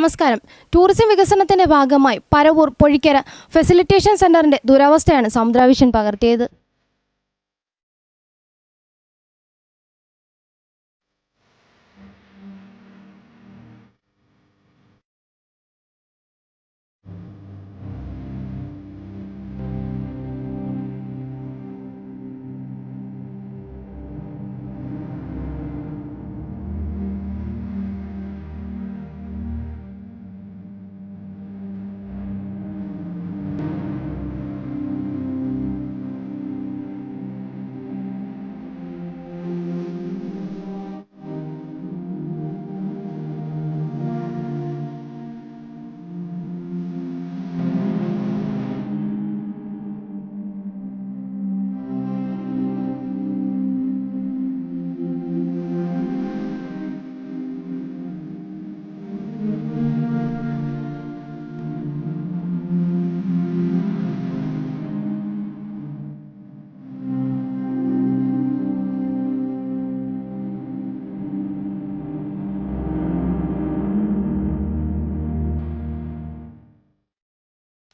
നമസ്കാരം. ടൂറിസം വികസനത്തിന്റെ ഭാഗമായി പരവൂർ പൊഴിക്കര ഫെസിലിറ്റേഷൻ സെന്ററിന്റെ ദുരവസ്ഥയാണ് സമുദ്രവിഷൻ പകർത്തിയത്.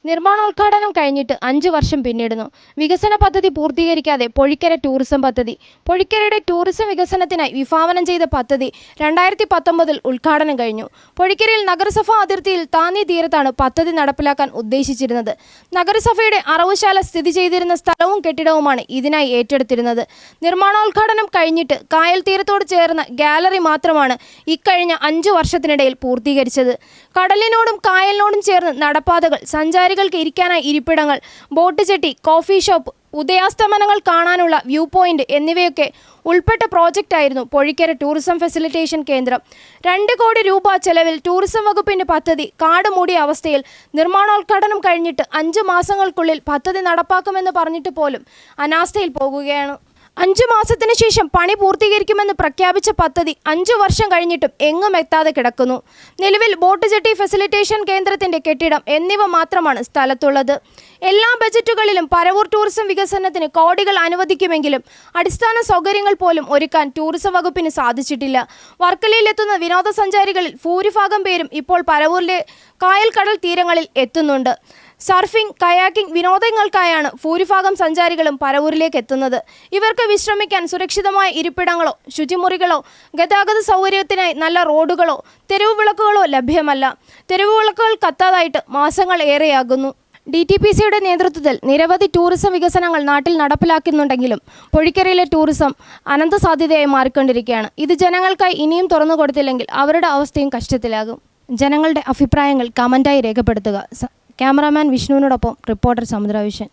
നിർമ്മാണോദ്ഘാടനം കഴിഞ്ഞിട്ട് 5 വർഷം പിന്നിടുന്നു. വികസന പദ്ധതി പൂർത്തീകരിക്കാതെ പൊഴിക്കര ടൂറിസം പദ്ധതി. പൊഴിക്കരയുടെ ടൂറിസം വികസനത്തിനായി വിഭാവനം ചെയ്ത പദ്ധതി 2019 ഉദ്ഘാടനം കഴിഞ്ഞു. പൊഴിക്കരയിൽ നഗരസഭാ അതിർത്തിയിൽ താന്നി തീരത്താണ് പദ്ധതി നടപ്പിലാക്കാൻ ഉദ്ദേശിച്ചിരുന്നത്. നഗരസഭയുടെ അറവുശാല സ്ഥിതി ചെയ്തിരുന്ന സ്ഥലവും കെട്ടിടവുമാണ് ഇതിനായി ഏറ്റെടുത്തിരുന്നത്. നിർമ്മാണോദ്ഘാടനം കഴിഞ്ഞിട്ട് കായൽ തീരത്തോട് ചേർന്ന ഗാലറി മാത്രമാണ് ഇക്കഴിഞ്ഞ 5 വർഷത്തിനിടയിൽ പൂർത്തീകരിച്ചത്. കടലിനോടും കായലിനോടും ചേർന്ന് നടപ്പാതകൾ, സഞ്ചാരികൾക്ക് ഇരിക്കാനായി ഇരിപ്പിടങ്ങൾ, ബോട്ട് ജെട്ടി, കോഫി ഷോപ്പ്, ഉദയാസ്തമനങ്ങൾ കാണാനുള്ള വ്യൂ പോയിന്റ് എന്നിവയൊക്കെ ഉൾപ്പെട്ട പ്രോജക്റ്റായിരുന്നു പൊഴിക്കര ടൂറിസം ഫെസിലിറ്റേഷൻ കേന്ദ്രം. 2 കോടി രൂപ ചെലവിൽ ടൂറിസം വകുപ്പിന്റെ പദ്ധതി കാട് മൂടിയ അവസ്ഥയിൽ നിർമ്മാണോദ്ഘാടനം കഴിഞ്ഞിട്ട് 5 മാസങ്ങൾക്കുള്ളിൽ പദ്ധതി നടപ്പാക്കുമെന്ന് പറഞ്ഞിട്ട് പോലും അനാസ്ഥയിൽ പോകുകയാണ്. 5 മാസത്തിന് ശേഷം പണി പൂർത്തീകരിക്കുമെന്ന് പ്രഖ്യാപിച്ച പദ്ധതി 5 വർഷം കഴിഞ്ഞിട്ടും എങ്ങും എത്താതെ കിടക്കുന്നു. നിലവിൽ ബോട്ട് ജെട്ടി ഫെസിലിറ്റേഷൻ കേന്ദ്രത്തിന്റെ കെട്ടിടം എന്നിവ മാത്രമാണ് സ്ഥലത്തുള്ളത്. എല്ലാ ബജറ്റുകളിലും പരവൂർ ടൂറിസം വികസനത്തിന് കോടികൾ അനുവദിക്കുമെങ്കിലും അടിസ്ഥാന സൗകര്യങ്ങൾ പോലും ഒരുക്കാൻ ടൂറിസം വകുപ്പിന് സാധിച്ചിട്ടില്ല. വർക്കലയിലെത്തുന്ന വിനോദസഞ്ചാരികളിൽ ഭൂരിഭാഗം പേരും ഇപ്പോൾ പരവൂരിലെ കായൽ കടൽ തീരങ്ങളിൽ എത്തുന്നുണ്ട്. സർഫിംഗ്, കയാക്കിംഗ് വിനോദങ്ങൾക്കായാണ് ഭൂരിഭാഗം സഞ്ചാരികളും പരവൂരിലേക്ക് എത്തുന്നത്. ഇവർക്ക് വിശ്രമിക്കാൻ സുരക്ഷിതമായ ഇരിപ്പിടങ്ങളോ ശുചിമുറികളോ ഗതാഗത സൗകര്യത്തിനായി നല്ല റോഡുകളോ തെരുവ് വിളക്കുകളോ ലഭ്യമല്ല. തെരുവ് വിളക്കുകൾ കത്താതായിട്ട് മാസങ്ങൾ ഏറെയാകുന്നു. DTPCയുടെ നേതൃത്വത്തിൽ നിരവധി ടൂറിസം വികസനങ്ങൾ നാട്ടിൽ നടപ്പിലാക്കുന്നുണ്ടെങ്കിലും പൊഴിക്കരയിലെ ടൂറിസം അനന്ത സാധ്യതയായി മാറിക്കൊണ്ടിരിക്കുകയാണ്. ഇത് ജനങ്ങൾക്കായി ഇനിയും തുറന്നു കൊടുത്തില്ലെങ്കിൽ അവരുടെ അവസ്ഥയും കഷ്ടത്തിലാകും. ജനങ്ങളുടെ അഭിപ്രായങ്ങൾ കമന്റായി രേഖപ്പെടുത്തുക. ക്യാമറാമാൻ വിഷ്ണുവിനോടൊപ്പം റിപ്പോർട്ടർ സമുദ്രവിഷൻ.